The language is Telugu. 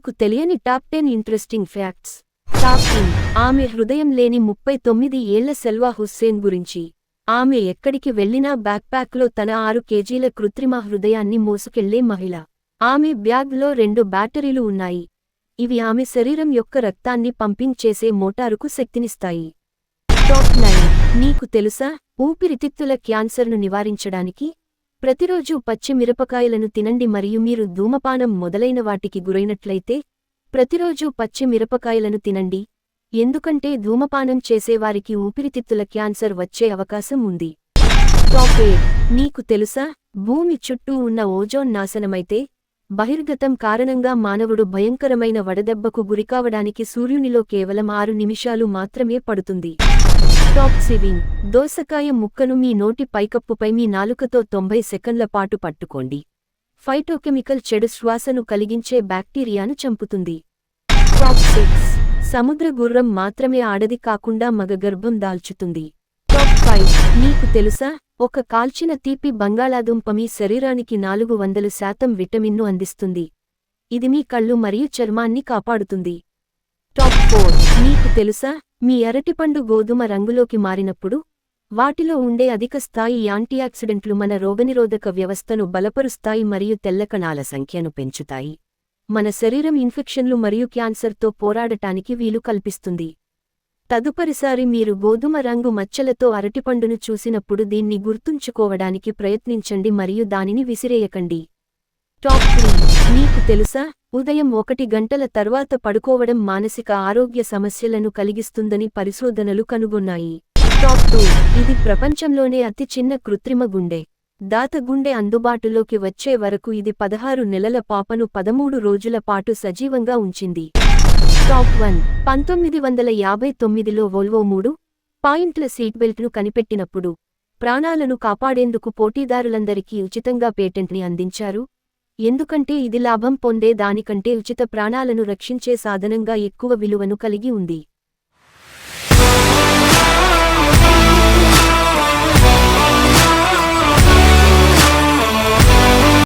మీకు తెలియని టాప్ 10 ఇంట్రెస్టింగ్ ఫ్యాక్ట్స్. టాప్ 10. ఆమె హృదయం లేని 39 ఏళ్ల సెల్వా హుస్సేన్ గురించి. ఆమె ఎక్కడికి వెళ్లినా బ్యాక్ప్యాక్లో తన 6 కేజీల కృత్రిమ హృదయాన్ని మోసుకెళ్లే మహిళ. ఆమె బ్యాగ్లో 2 బ్యాటరీలు ఉన్నాయి. ఇవి ఆమె శరీరం యొక్క రక్తాన్ని పంపింగ్ చేసే మోటారుకు శక్తినిస్తాయి. టాప్ 9. మీకు తెలుసా, ఊపిరితిత్తుల క్యాన్సర్ను నివారించడానికి ప్రతిరోజూ పచ్చి మిరపకాయలను తినండి మరియు మీరు ధూమపానం మొదలైన వాటికి గురైనట్లయితే ప్రతిరోజూ పచ్చి మిరపకాయలను తినండి, ఎందుకంటే ధూమపానం చేసేవారికి ఊపిరితిత్తుల క్యాన్సర్ వచ్చే అవకాశం ఉంది. టాప్ 8. మీకు తెలుసా, భూమి చుట్టూ ఉన్న ఓజోన్ నాశనమైతే బహిర్గతం కారణంగా మానవుడు భయంకరమైన వడదెబ్బకు గురికావడానికి సూర్యునిలో కేవలం 6 నిమిషాలు మాత్రమే పడుతుంది. టాప్ 7. దోసకాయ ముక్కను మీ నోటి పైకప్పుపై మీ నాలుకతో 90 సెకన్ల పాటు పట్టుకోండి. ఫైటోకెమికల్ చెడు శ్వాసను కలిగించే బ్యాక్టీరియాను చంపుతుంది. టాప్ 6. సముద్ర గుర్రం మాత్రమే ఆడది కాకుండా మగ గర్భం దాల్చుతుంది. టాప్ 5. మీకు తెలుసా, ఒక కాల్చిన తీపి బంగాళాదుంప మీ శరీరానికి 400% విటమిన్ను అందిస్తుంది. ఇది మీ కళ్ళు మరియు చర్మాన్ని కాపాడుతుంది. టాప్ 4. మీకు తెలుసా, మీ అరటిపండు గోధుమ రంగులోకి మారినప్పుడు వాటిలో ఉండే అధిక స్థాయి యాంటీఆక్సిడెంట్లు మన రోగనిరోధక వ్యవస్థను బలపరుస్తాయి మరియు తెల్ల కణాల సంఖ్యను పెంచుతాయి. మన శరీరం ఇన్ఫెక్షన్లు మరియు క్యాన్సర్తో పోరాడటానికి వీలు కల్పిస్తుంది. తదుపరిసారి మీరు గోధుమ రంగు మచ్చలతో అరటిపండును చూసినప్పుడు దీన్ని గుర్తుంచుకోవడానికి ప్రయత్నించండి మరియు దానిని విసిరేయకండి. టాప్ 3. మీకు తెలుసా, ఉదయం 1 గంటల తర్వాత పడుకోవడం మానసిక ఆరోగ్య సమస్యలను కలిగిస్తుందని పరిశోధనలు కనుగొన్నాయి. టాప్ 2. ఇది ప్రపంచంలోనే అతి చిన్న కృత్రిమ గుండె. దాత గుండె అందుబాటులోకి వచ్చే వరకు ఇది 16 నెలల పాపను 13 రోజుల పాటు సజీవంగా ఉంచింది. టాప్ 1. 1959లో వోల్వో 3 పాయింట్ల సీట్ బెల్ట్ను కనిపెట్టినప్పుడు ప్రాణాలను కాపాడేందుకు పోటీదారులందరికీ ఉచితంగా పేటెంట్ని అందించారు, ఎందుకంటే ఇది లాభం పొందే దానికంటే ఉచిత ప్రాణాలను రక్షించే సాధనంగా ఎక్కువ విలువను కలిగి ఉంది.